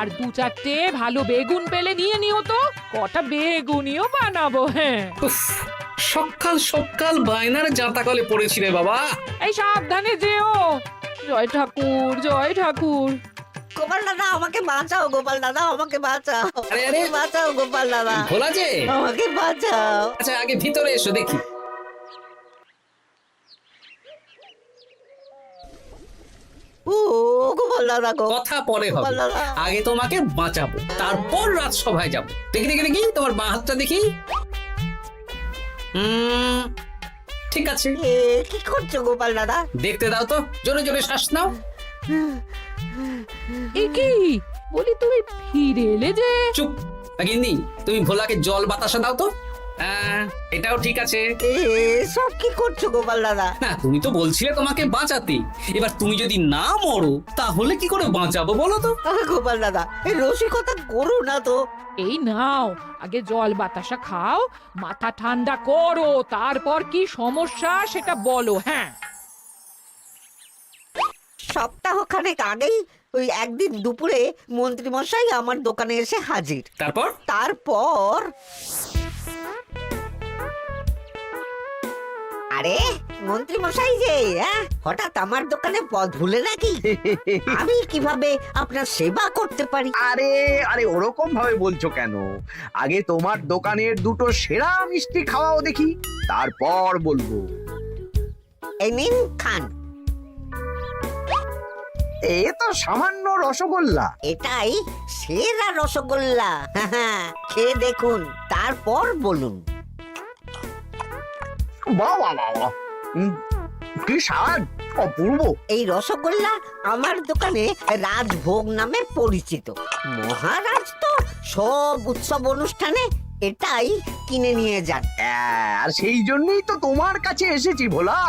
আর 2-4টে ভালো বেগুন পেলে নিয়ে নিও তো, কটা বেগুনিও বানাবো। হ্যাঁ, উফ, সকাল সকাল বায়নার জাঁতাকলে পড়েছি রে বাবা। এই সাবধানে যেও। জয় ঠাকুর, জয় ঠাকুর। গোপাল দাদা আমাকে বাঁচাও, গোপাল দাদা আমাকে বাঁচাও, আরে, আরে। বাঁচাও গোপাল দাদা, ভোলা যে, আমাকে বাঁচাও। আচ্ছা আগে ভিতরে এসো দেখি। ও গোপাল দাদা গো, কথা পরে হবে, গোপাল দাদা। আগে তোমাকে বাঁচাবো, তারপর রাজসভায় যাবো। দেখি দেখি দেখি তোমার বাঁ হাতটা দেখি। ঠিক আছে, এ কি করছো গোপাল দাদা? দেখতে দাও তো, জোরে জোরে শ্বাস নাও। এ কি বলি, তুমি ফিরে এলে যে? চুপ গিন্নি, তুমি ভোলাকে জল বাতাসা দাও তো। এটাও ঠিক আছে। এ সব কি করছো গোপাল দাদা? না, তুমি তো বলছিলে তোমাকে বাঁচাতে, এবার তুমি যদি না মরো তাহলে কি করে বাঁচাবো বলো তো? গোপাল দাদা এই রসিকতা করো না তো। এই নাও, আগে জল বাতাসা খাও, মাথা ঠান্ডা করো, তারপর কি সমস্যা সেটা বলো। হ্যাঁ, সপ্তাহখানেক আগেই ওই একদিন দুপুরে মন্ত্রী মশাই আমার দোকানে এসে হাজির। তারপর তারপর আরে মন্ত্রী মশাই যে হঠাৎ আমার দোকানে পদ ভুলে নাকি? আমি কিভাবে আপনার সেবা করতে পারি? আরে আরে ওরকম ভাবে বলছো কেন? আগে তোমার দোকানের দুটো সেরা মিষ্টি খাওয়াও দেখি, তারপর বলবো। এই নিন খান। এ তো সামান্য রসগোল্লা। এটাই সেরা রসগোল্লা। খেয়ে দেখুন, তারপর বলুন। বাহ বাহ বাহ বাহ। কি স্বাদ, অপূর্ব। এই রসগোল্লা আমার দোকানে রাজভোগ নামে পরিচিত। মহারাজ তো সব উৎসব অনুষ্ঠানে এটাই কিনে নিয়ে যান। আর সেই জন্যই তো তোমার কাছে এসেছি ভোলা।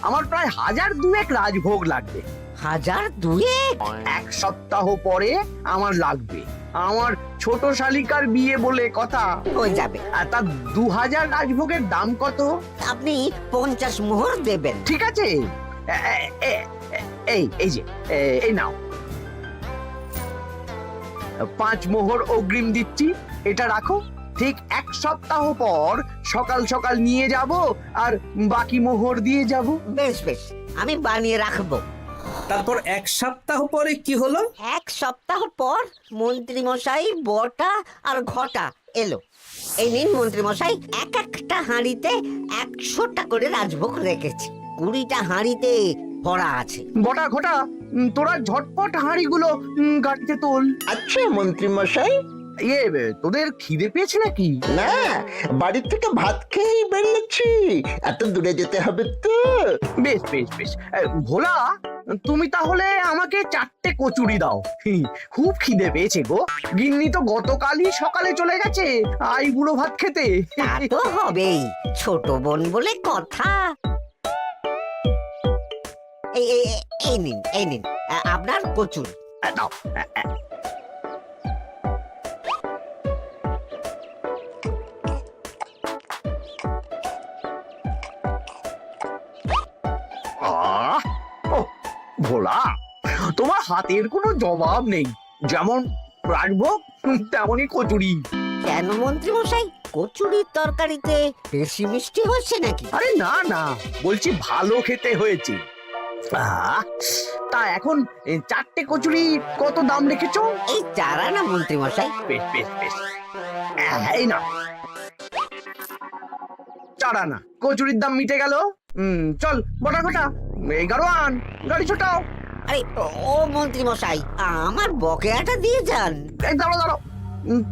আমার প্রায় 1002 রাজভোগ লাগবে। 1002? এক সপ্তাহ পরে আমার লাগবে। আমার ছোট শালিকার বিয়ে বলে কথা। হয়ে যাবে। আর তার 2000 রাজভোগের দাম কত? আপনি 50 মোহর দেবেন। ঠিক আছে, এই যে এই নাও, 5 মোহর অগ্রিম দিচ্ছি, এটা রাখো। ঠিক এক সপ্তাহ পর সকাল সকাল নিয়ে যাব আর বাকি মোহর দিয়ে যাব। বেশ বেশ, আমি বানিয়ে রাখবো। তারপর এক সপ্তাহ পরে কি হলো? এক সপ্তাহ পর মন্ত্রী মশাই বটা আর ঘটা এলো। এই নিন মন্ত্রী মশাই, এক একটা হাঁড়িতে 100টা করে রাজভোগ রেখেছি। 20টা হাঁড়িতে ভরা আছে। বটা ঘটা, তোরা ঝটপট হাঁড়িগুলো গাড়িতে তোল। আচ্ছা মন্ত্রী মশাই। তোদের খিদে পেয়েছে নাকি? না, বাড়ি থেকে ভাত খেয়েই বেরিয়েছি, এত দূরে যেতে হবে তো। বেশ বেশ বেশ। ভোলা, তুমি তাহলে আমাকে 4টে কচুরি দাও। খুব খিদে পেয়েছে গো। গিন্নি তো গতকালই সকালে চলে গেছে বুড়ো ভাত খেতে। তা তো হবেই, ছোট বোন বলে কথা। এই নিন, এই নিন আপনার কচুর। দাও। ভোলা, তোমার হাতের কোনো জবাব নেই। যেমন রাজভোগ তেমনই কচুরি। কেন মন্ত্রী মশাই, কচুরির তরকারিতে বেশি মিষ্টি হচ্ছে নাকি? আরে না না, বলছি ভালো খেতে হয়েছে। তা এখন 4টে কচুরি কত দাম রেখেছো? এই চারা না মন্ত্রী মশাই। বেশ বেশ বেশ, এই না 4 আনা। কচুরির দাম মিটে গেল। চল বটা ঘটা, 11 আন, গাড়ি ছোটাও। আরে ও মন্ত্রী মশাই, আমার বকেয়াটা দিয়ে যান। এই দাঁড়াও দাঁড়াও,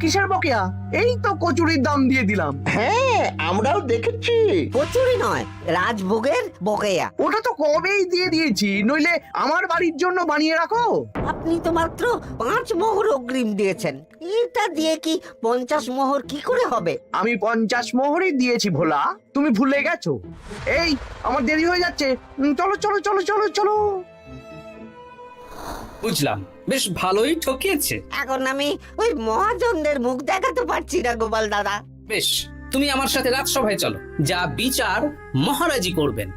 কিসের বকেয়া? এই তো কচুরির দাম দিয়ে দিলাম। হ্যাঁ, আমরাও দেখেছি। কচুরি নয়, রাজভোগের বকেয়া। ওটা তো কবেই দিয়ে দিয়েছি, নইলে আমার বাড়ির জন্য বানিয়ে রাখো। আপনি তো মাত্র 5 মোহর অগ্রিম দিয়েছেন, এটা দিয়ে কি 50 মোহর কি করে হবে? আমি 50 মোহরই দিয়েছি ভোলা, তুমি ভুলে গেছো। এই আমার দেরি হয়ে যাচ্ছে, চলো চলো চলো চলো চলো। বুঝলাম, বেশ ভালোই ঠকিয়েছে। এখন আমি ওই মহাজনদের মুখ দেখাতে পারছি না গোপাল দাদা। বেশ, তুমি আমার সাথে রাজসভায় চলো, যা বিচার মহারাজই করবেন।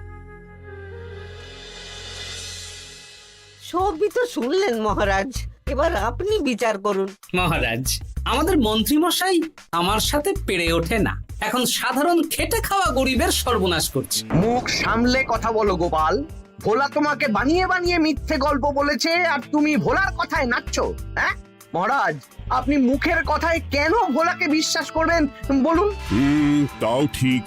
সবই তো শুনলেন মহারাজ, এবার আপনি বিচার করুন। মহারাজ, আমাদের মন্ত্রী মশাই আমার সাথে পেরে ওঠে না, এখন সাধারণ খেটে খাওয়া গরিবের সর্বনাশ করছে। মুখ সামলে কথা বলো গোপাল। ভোলা তোমাকে বানিয়ে বানিয়ে মিথ্যে গল্প বলেছে আর তুমি ভোলার কথায় নাচছো। হ্যাঁ মহারাজ, আপনি মুখের কথায় কেন ভোলাকে বিশ্বাস করবেন বলুন? তাও ঠিক,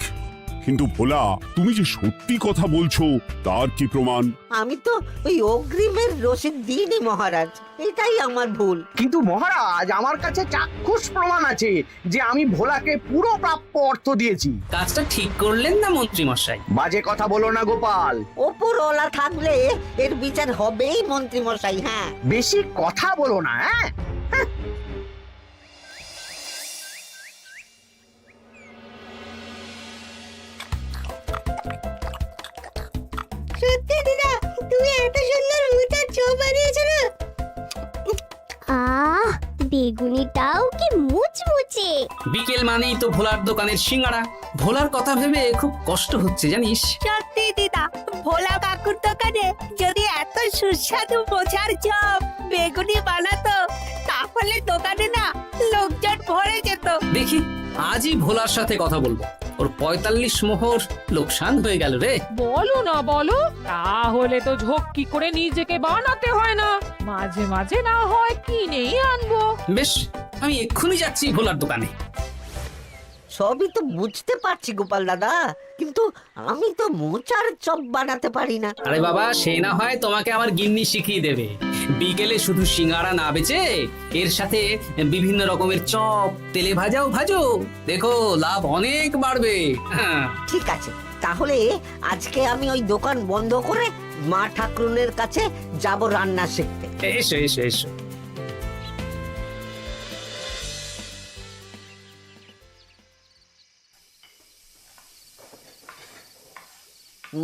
কিন্তু ভোলা তুমি যে সত্যি কথা বলছো তার কি প্রমাণ? আমি তো ওই অগ্রিমের রসিদ দিইনি মহারাজ, এটাই আমার ভুল। কিন্তু মহারাজ, আমার কাছে চাক্ষুষ প্রমাণ আছে যে আমি ভোলাকে পুরো প্রাপ্য অর্থ দিয়েছি। কাজটা ঠিক করলেন না মন্ত্রী মশাই? বাজে কথা বলো না গোপাল। ওপরওয়ালা থাকলে এর বিচার হবেই মন্ত্রী মশাই। হ্যাঁ, বেশি কথা বলো না। হ্যাঁ সত্যি দিদা, তুমি এত সুন্দর মুচার চপ বানিয়েছো না। আহ, বেগুনিটাও কি মুচমুচে। বিকেল মানেই তো ভোলার দোকানের সিঙ্গাড়া। ভোলার কথা ভেবে খুব কষ্ট হচ্ছে জানিস। সত্যি দিদা, ভোলা কাকুর দোকানে যদি এত সুস্বাদু মোচার চপ বেগুনি বানাতো তাহলে দোকানে না লোকজন ভরে যেত। দেখি আজই ভোলার সাথে কথা বলবো। ওর 45 মোহর লোকসান হয়ে গেল রে। বলো না বলো, তাহলে তো ঝক্কি করে নিজেকে বানাতে হয় না, মাঝে মাঝে না হয় কিনেই আনবো। বেশ, আমি এক্ষুনি যাচ্ছি ভোলার দোকানে। সবই তো বুঝতে পারছি গোপাল দাদা, কিন্তু আমি তো মোচার চপ বানাতে পারি না। আরে বাবা, সে না হয় তোমাকে আমার গিন্নি শিখিয়ে দেবে। বিকেলে শুধু সিঙ্গাড়া না বেচে এর সাথে বিভিন্ন রকমের চপ, তেলে ভাজাও ভাজো, দেখো লাভ অনেক বাড়বে। হ্যাঁ, ঠিক আছে, তাহলে আজকে আমি ওই দোকান বন্ধ করে মা ঠাকুরনের কাছে যাব রান্না শিখতে। এসো এসো এসো।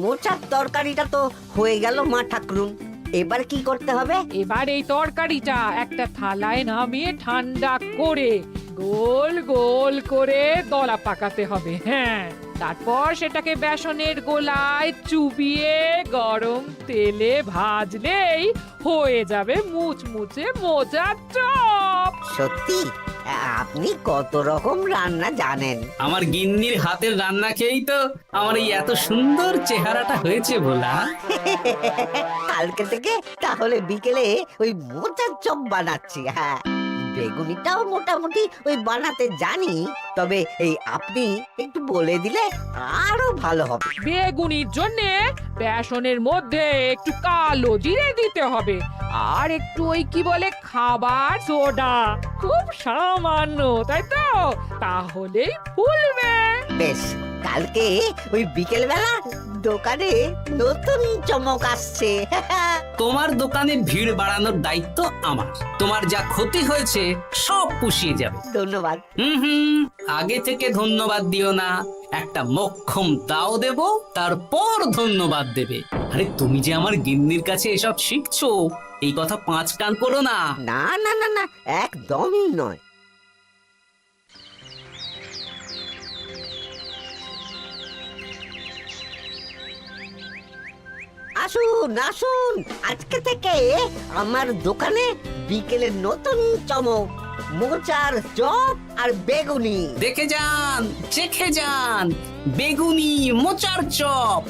মোচার তরকারিটা তো হয়ে গেল মা ঠাকুরুন, এবার কি করতে হবে? এবার এই তরকারিটা একটা থালায় নামিয়ে ঠান্ডা করে গোল গোল করে দলা পাকাতে হবে। হ্যাঁ, তারপর সেটাকে বেসনের গোলায় চুবিয়ে গরম তেলে ভাজলেই হয়ে যাবে মুচমুচে মোচার চপ। সত্যি আপনি কত রকম রান্না জানেন। আমার গিন্নির হাতের রান্না খেয়েই তো আমার এই এত সুন্দর চেহারাটা হয়েছে ভোলা। কালকে থেকে তাহলে বিকেলে ওই মোচার চপ বানাচ্ছি। হ্যাঁ, বেগুনিটাও মোটামুটি ওই বানাতে জানি, তবে এই আপনি একটু বলে দিলে আরো ভালো হবে। বেগুনির জন্যে বেসনের মধ্যে একটু কালো জিরে দিতে হবে, আর একটু ওই কি বলে খাবার সোডা, খুব সামান্য, তাই তো? তাহলেই ফুলবে। বেশ, কালকে ওই বিকেল বেলা দোকানে নতুন চমক আসছে। তোমার দোকানে ভিড় বাড়ানোর দায়িত্ব আমার। তোমার যা ক্ষতি হয়েছে সব পুষিয়ে যাবে। ধন্যবাদ। হুম, আগে থেকে ধন্যবাদ দিও না, একটা মোক্ষম দাও দেব, তারপর ধন্যবাদ দেবে। আরে তুমি যে আমার গিন্নির কাছে এসব শিখছো, এই কথা 5 কান করো না। না না না না, একদমই নয়। আসুন আসুন, আজকে থেকে আমার দোকানে বিকেলের নতুন চমক, মোচার চপ আর বেগুনি। দেখে যান, চেখে যান, বেগুনি মোচার চপ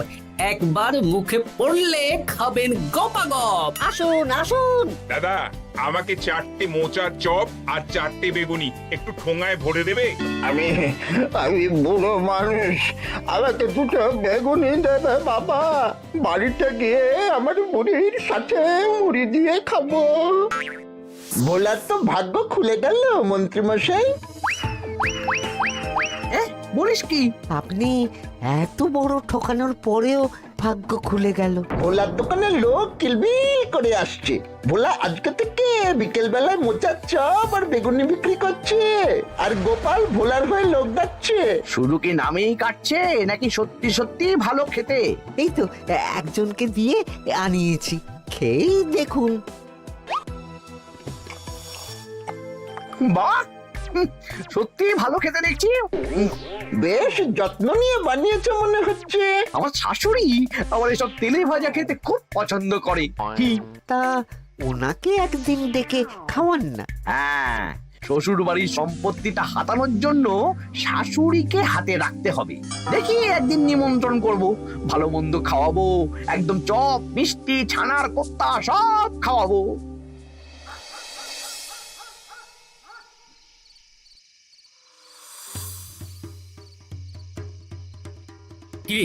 একবার মুখে পড়লে খাবেন গপাগপ। আসুন আসুন। দাদা, আমাকে 4টে মোচার চপ আর 4টে বেগুনি একটু ঠোঙায় ভরে দেবে? আমি আমি বুড়ো মানুষ, আমাকে 2টো বেগুনি দেবে বাবা। বাড়িতে গিয়ে আমার মুড়ির সাথে মুড়ি দিয়ে খাবো। ভোলার তো ভাগ্য খুলে গেল মন্ত্রী মশাই। বলিস কি? আপনি এত বড় ঠকানোর পরেও ভাগ্য খুলে গেল। ভোলার দোকানে লোক কিলবিল করে আসছে। ভোলা আজকে থেকে বিকেল বেলায় মোচার চপ আর বেগুনি বিক্রি করছে, আর গোপাল ভোলার হয়ে লোক যাচ্ছে। শুধু কি নামেই কাটছে নাকি সত্যি সত্যি ভালো খেতে? এই তো একজনকে দিয়ে আনিয়েছি, খেয়েই দেখুন। বাহ, সত্যি ভালো খেতে দেখছি। বেশ যত্ন নিয়ে বানিয়েছে মনে হচ্ছে। আমার শাশুড়ি আমার এসব তেলে ভাজা খেতে খুব পছন্দ করে। কি তা ওনাকে একদিন ডেকে খাওয়ান না। হ্যাঁ, শ্বশুর বাড়ির সম্পত্তিটা হাতানোর জন্য শাশুড়িকে হাতে রাখতে হবে। দেখি একদিন নিমন্ত্রণ করব, ভালো মন্দ খাওয়াবো, একদম চপ মিষ্টি ছানার কোপ্তা সব খাওয়াবো। কি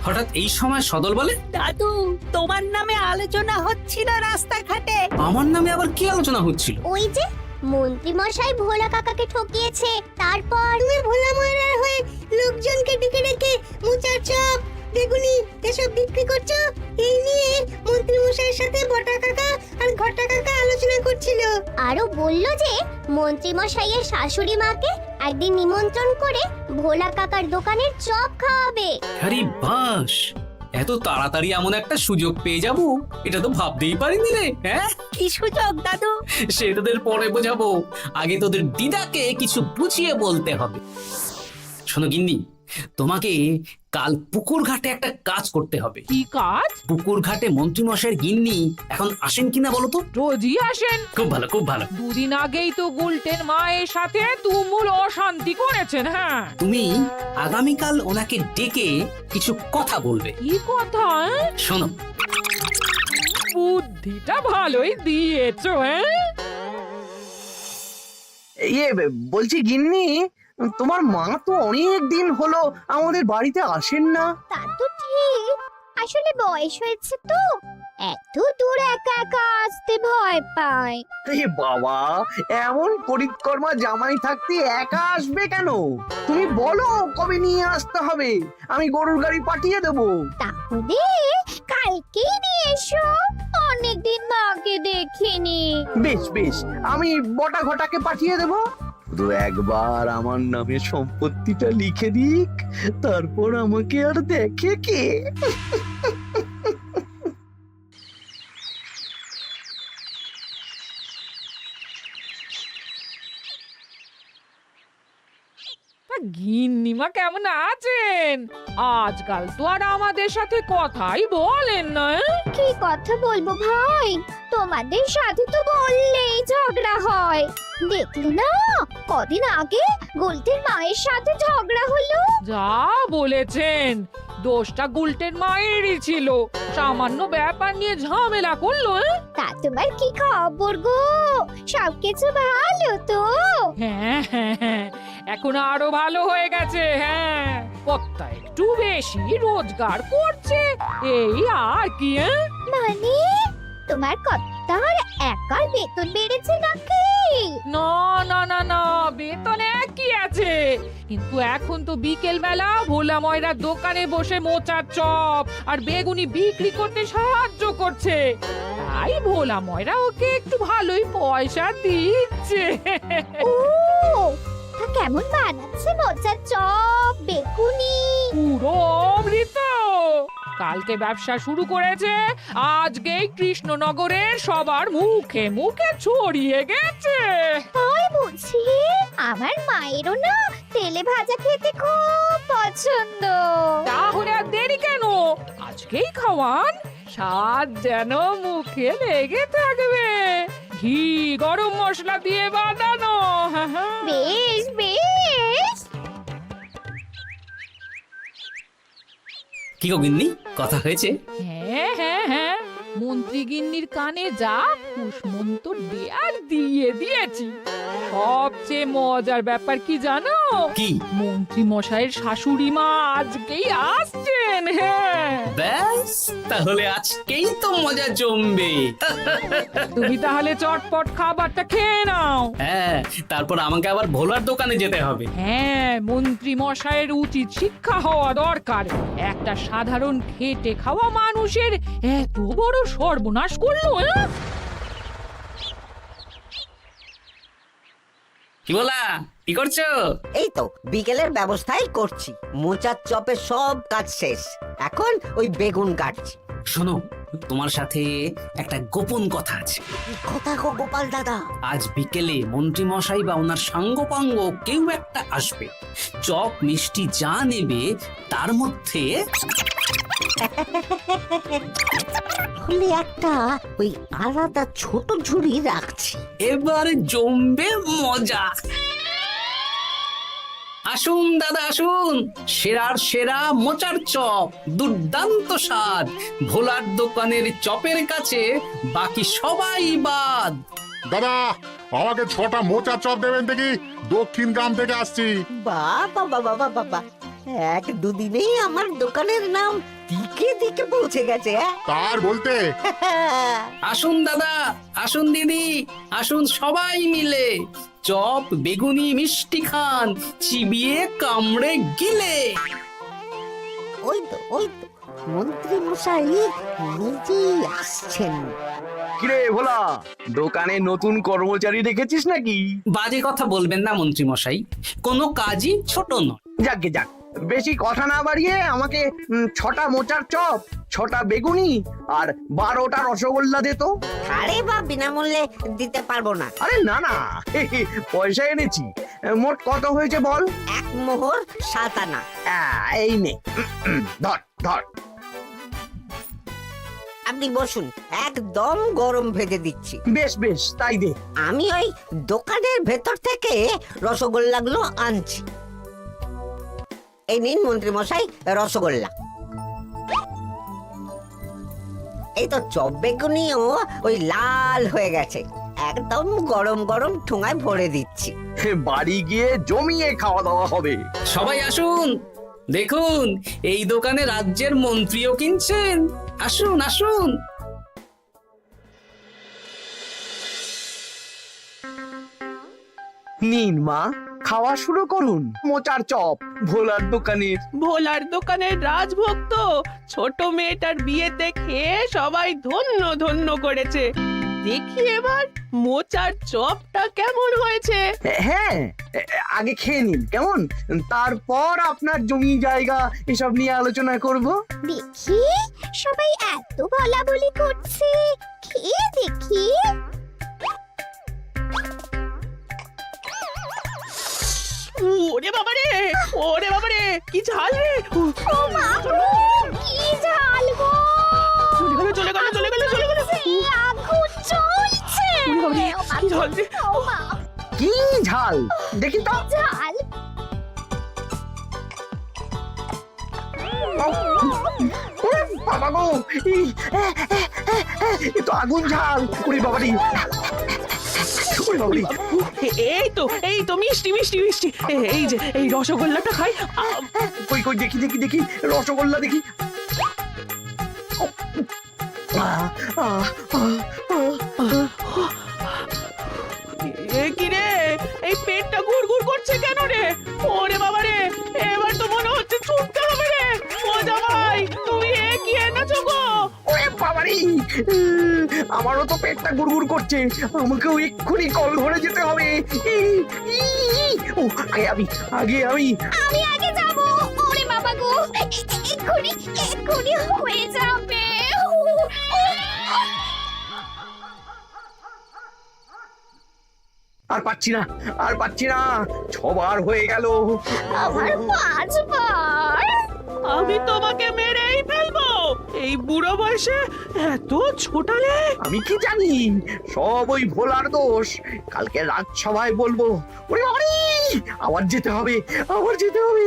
হঠাৎ এই সময় সদল বলে? দাদু, তোমার নামে আলোচনা হচ্ছিল রাস্তাঘাটে। আমার নামে আবার কি আলোচনা হচ্ছিল? ওই যে মন্ত্রী মশাই ভোলা কাকাকে ঠকিয়েছে, তারপর তুমি ভোলা ময়রার হয়ে লোকজনকে ডেকে ডেকে মোচার চপ বেগুনি এসব বিক্রি করছো, এই নিয়ে মন্ত্রী মশাইয়ের সাথে বটা কাকা আর ঘটা কাকা আলোচনা করছিল। আরো বলল যে মন্ত্রী মশাইয়ের শাশুড়ি মাকে একদিন নিমন্ত্রণ করে ভোলা কাকার দোকানের চপ খাওয়াবে। আরে বাস, এত তাড়াতাড়ি এমন একটা সুযোগ পেয়ে যাব এটা তো ভাবতেই পারিনি রে। হ্যাঁ, কি সুযোগ দাদু? সে তোদের পরে বোঝাবো, আগে তোদের দিদাকে কিছু বুঝিয়ে বলতে হবে। শোনো গিন্নি, তোমাকে কাল পুকুর ঘাটে একটা কাজ করতে হবে। কি কাজ? পুকুর ঘাটে মন্ত্রীমশাইয়ের গিন্নি এখন আসেন কিনা বলো তো? রোজই আসেন। খুব ভালো, খুব ভালো। দুদিন আগেই তো গুলটেন মায়ের সাথে তুমুল অশান্তি করেছেন। হ্যাঁ, তুমি আগামীকাল ওনাকে ডেকে কিছু কথা বলবে। কি কথা? শোনো, বুদ্ধিটা ভালোই দিয়েছো। হ্যাঁ, ইয়ে বলছি গিন্নি, তোমার মা তো অনেক দিন হলো আমাদের বাড়িতে আসেন না। তা তো ঠিক, আসলে বয়স হয়েছে তো, এত দূর একা একা আসতে ভয় পায়। এ বাবা, এমন পরিকর্মা জামাই থাকতে একা আসবে কেন? তুমি বলো কবে নিয়ে আসতে হবে, আমি গরুর গাড়ি পাঠিয়ে দেবো। তাহলে কালকেই নিয়ে এসো, অনেকদিন মাকে দেখিনি। বেশ বেশ, আমি বটা ঘটাকে পাঠিয়ে দেবো। শুধু একবার আমার নামে সম্পত্তিটা লিখে দিক, তারপর আমাকে আর দেখে কে। গিন্নিমা কেমন আছেন? আজকাল তো আর আমাদের সাথে কথাই বলেন না। কি কথা বলবো ভাই, তোমাদের সাথে তো বললেই ঝগড়া হয়। দেখলে না, কদিন আগে গোলটের মায়ের সাথে ঝগড়া হলো। যা বলেছেন, দোষটা গুলটেন মায়েরই ছিল, সামান্য ব্যাপার নিয়ে ঝামেলা করলো। তা তোমার কি খবর গো, সবকিছু ভালো তো? হ্যাঁ হ্যাঁ হ্যাঁ, এখন আরো ভালো হয়ে গেছে। হ্যাঁ, কর্তা একটু বেশি রোজগার করছে, এই আর কি। মানে তোমার কর্তার একার বেতন বেড়েছে নাকি? না না না না, বেতনে কি আছে, কিন্তু এখন তো বিকেল বেলা ভোলা ময়রার দোকানে বসে মোচার চপ আর বেগুনি বিক্রি করতে সাহায্য করছে, তাই ভোলা ময়রা ওকে একটু ভালোই পয়সা দিচ্ছে। ও, তা কেমন বানাচ্ছে মোচার চপ বেগুনি? পুরো অমৃত। কালকে ব্যবসা শুরু করেছে, আজকেই কৃষ্ণনগরের সবার মুখে মুখে ছড়িয়ে গেছে। তাই বুঝি? আমার মায়েরও না তেলে ভাজা খেতে খুব পছন্দ। তাহলে আর দেরি কেন, আজকেই খাওয়ান, স্বাদ যেন মুখে লেগে থাকবে। ঘি গরম মশলা দিয়ে বানানো। হ্যাঁ, হ্যাঁ। বেশ বেশ। কি গো গিন্নি, কথা হয়েছে? হ্যাঁ হ্যাঁ হ্যাঁ, মন্ত্রী গিন্নির কানে যা কুসমন্ত দেয়ার দিয়ে দিয়েছি। সবচেয়ে মজার ব্যাপার কি জানো? কি? মন্ত্রী মশাইয়ের শাশুড়ি মা আজকেই আসছেন। হ্যাঁ, ব্যাস, তাহলে আজকেই তো মজা জমবে। তুমি তাহলে চটপট খাবারটা খেয়ে নাও। হ্যাঁ, তারপর আমাকে আবার ভোলার দোকানে যেতে হবে। হ্যাঁ, মন্ত্রী মশাইয়ের উচিত শিক্ষা হওয়া দরকার। একটা সাধারণ খেটে খাওয়া মানুষের এত বড় সর্বনাশ করলো। কি বলা, কি করছো? এই তো বিকেলের ব্যবস্থাই করছি, মোচার চপের সব কাজ শেষ, এখন ওই বেগুন কাটছি। শোনো, তোমার সাথে একটা গোপন কথা আছে। কথা গো গোপাল দাদা? আজ বিকেলে মন্ত্রী মশাই বা ওনার সাঙ্গপাঙ্গ কেউ একটা আসবে, চপ মিষ্টি যা নেবে তার মধ্যে তাহলে একটা ওই আলাদা ছোট ঝুড়ি রাখছি। এবার জমবে মজা। আসুন দাদা আসুন, সেরার সেরা মোচার চপ, দুর্দান্ত স্বাদ। ভোলার দোকানের চপের কাছে বাকি সবাই বাদ। দাদা আমাকে 6টা মোচা চপ দেবেন দেখি, দক্ষিণ গ্রাম থেকে আসছি। বাবা বাবা বাবা, এক দুদিনেই আমার দোকানের নাম দিকে দিকে পৌঁছে গেছে। তার বলতে আসুন দাদা আসুন দিদি, আসুন সবাই মিলে চপ বেগুনি মিষ্টি খান, চিবিয়ে কামড়ে গিলে। ওই তো মন্ত্রী মশাই নিজেই আসছেন। কিরে ভোলা, দোকানে নতুন কর্মচারী রেখেছিস নাকি? বাজে কথা বলবেন না মন্ত্রী মশাই, কোনো কাজই ছোট নয়। যাকে যাক, বেশি কথা না বাড়িয়ে আমাকে 6টা মোচার চপ, 6টা বেগুনি আর 12টা রসগোল্লা দে তো। আরে বা বিনামূল্যে দিতে পারবো না। আরে না না, পয়সা এনেছি। মোট কত হয়েছে বল? 1 মোহর 7 আনা। এই নে, ধর ধর। আপনি বসুন, একদম গরম ভেজে দিচ্ছি। বেশ বেশ, তাই দে। আমি ওই দোকানের ভেতর থেকে রসগোল্লাগুলো আনছি। এই নিন মন্ত্রী মশাই রসগোল্লা। এই তো চপ বেগুনিও ওই লাল হয়ে গেছে, একদম গরম গরম ঠোঙায় ভরে দিচ্ছি। বাড়ি গিয়ে জমিয়ে খাওয়া দাওয়া হবে। সবাই আসুন, দেখুন এই দোকানে রাজ্যের মন্ত্রীও কিনছেন। আসুন আসুন। নিন মা, খাওয়া শুরু করুন মোচার চপ ভোলার দোকানের। ভোলার দোকানের রাজভক্ত ছোট মেয়েটার বিয়েতে খেয়ে সবাই ধন্য ধন্য করেছে। দেখি এবার মোচার চপটা কেমন হয়েছে। হ্যাঁ, আগে খেয়ে নিন কেমন, তারপর আপনার জমি জায়গা এসব নিয়ে আলোচনা করব। দেখি সবাই এত বলা বলি করছে, খেয়ে দেখি। ওরে বাবারে, ওরে বাবারে, কি ঝাল রে! ও মা গো, কি ঝাল গো! চলে গেল চলে গেল চলে গেল চলে গেল! এই আগুন জ্বলছে! ওরে বাবারে, কি ঝাল রে! ও মা, কি ঝাল দেখি তো। ঝাল! বাবা গো, এ তো আগুন ঝাল। ওরে বাবারি, ওরে বাবারি। এই তো মিষ্টি মিষ্টি মিষ্টি। এই যে এই রসগোল্লাটা খাই। কই কই দেখি দেখি দেখি, রসগোল্লা দেখি। কি রে, এই পেটটা গুড়গুড় করছে কেন রে? ওরে বাবা রে, এবার তো মনে হচ্ছে ছুটতে হবে রে। ও জামাই, তুমি কি এনেছো গো? ওরে বাবারি, আমারও তো পেটটা গুড়গুড় করছে, আমাকেও এক্ষুনি কল ঘরে যেতে হবে। ও আগে আমি আমি আগে যাব। ওরে বাবা গো, এক্ষুনি হয়ে যাবে। আর পাচ্ছি না, আর পাচ্ছি না, 6বার হয়ে গেল। আমার 5 বার। আমি তোমাকে মেরেই ফেলবো। এই বুড়ো বয়সে এত ছোটালে? আমি কি জানি, সব ওই ভোলার দোষ। কালকে রাজসভায় বলবো। ওরে বাবারি, আবার যেতে হবে, আবার যেতে হবে।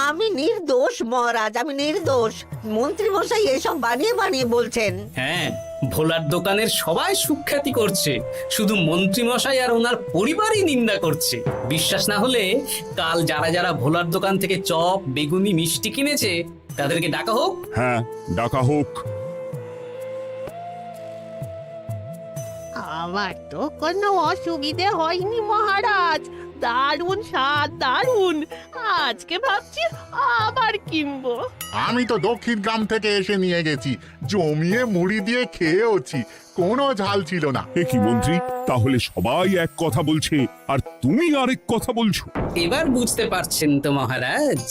আমি নির্দোষ মহারাজ, আমি নির্দোষ। মন্ত্রী মশাই এসব বানিয়ে বানিয়ে বলছেন। হ্যাঁ, ভোলার দোকানের সবাই সুখ্যাতি করছে, শুধু মন্ত্রী মশাই আর ওনার পরিবারই নিন্দা করছে। বিশ্বাস না হলে কাল যারা যারা ভোলার দোকান থেকে চপ বেগুনি মিষ্টি কিনেছে তাদেরকে ডাকা হোক। হ্যাঁ, ডাকা হোক। আমার তো কোনো অসুবিধে হয়নি মহারাজ। দারুণ স্বাদ, দারুণ। আজকে ভাবছি আবার কিনবো। আমি তো দক্ষিণ গ্রাম থেকে এসে নিয়ে গেছি, জমিয়ে মুড়ি দিয়ে খেয়েওছি। কোনো ঝাল ছিল না। এ কি মন্ত্রী, তাহলে সবাই এক কথা বলছে আর তুমি আরেক কথা বলছো? এবার বুঝতে পারছেন তো মহারাজ,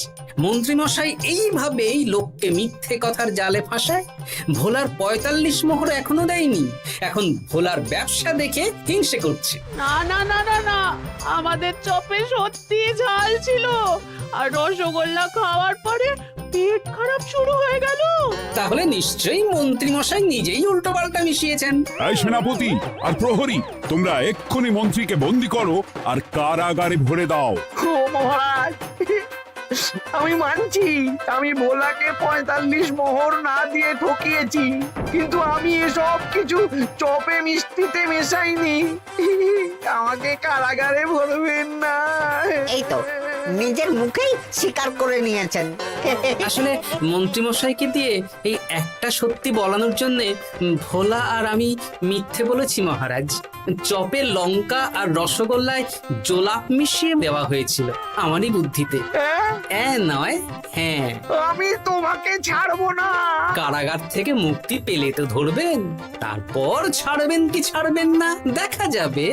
মন্ত্রী মশাই এইভাবেই লোককে মিথ্যে কথার জালে ফাঁসায়। ভোলার ৪৫ মোহর এখনো দেয়নি, এখন ভোলার ব্যবসা দেখে হিংসে করছে। না না না না না, আমাদের চপে সত্যি ঝাল ছিল, আর রসগোল্লা খাওয়ার পরে পেট খারাপ শুরু হয়ে গেল। তাহলে নিশ্চয়ই মন্ত্রী মশাই নিজেই উল্টোপাল্টা মিশিয়েছেন। এই সেনাপতি আর প্রহরী, তোমরা এক্ষুনি মন্ত্রীকে বন্দি করো আর কারাগারে ভরে দাও। ও মহারাজ, আমি মানছি আমি ভোলাকে ৪৫ মোহর না দিয়ে ঠকিয়েছি, কিন্তু আমি এসব কিছু চপে মিষ্টিতে মেশাইনি। আমাকে কারাগারে ভরবেন না। এই তো নিজের মুখেই স্বীকার করে নিয়েছেন। আসলে মন্ত্রী মশাইকে দিয়ে এই একটা সত্যি বলানোর জন্য ভোলা আর আমি মিথ্যে বলেছি মহারাজ। চপে লঙ্কা আর রসগোল্লায় জোলাপ মিশিয়ে দেওয়া হয়েছিল আমারই বুদ্ধিতে। নয়, হ্যাঁ। আমি তোমাকে ছাড়বো না। কারাগার থেকে মুক্তি পেলে তো ধরবেন, তারপর ছাড়বেন কি ছাড়বেন না দেখা যাবে।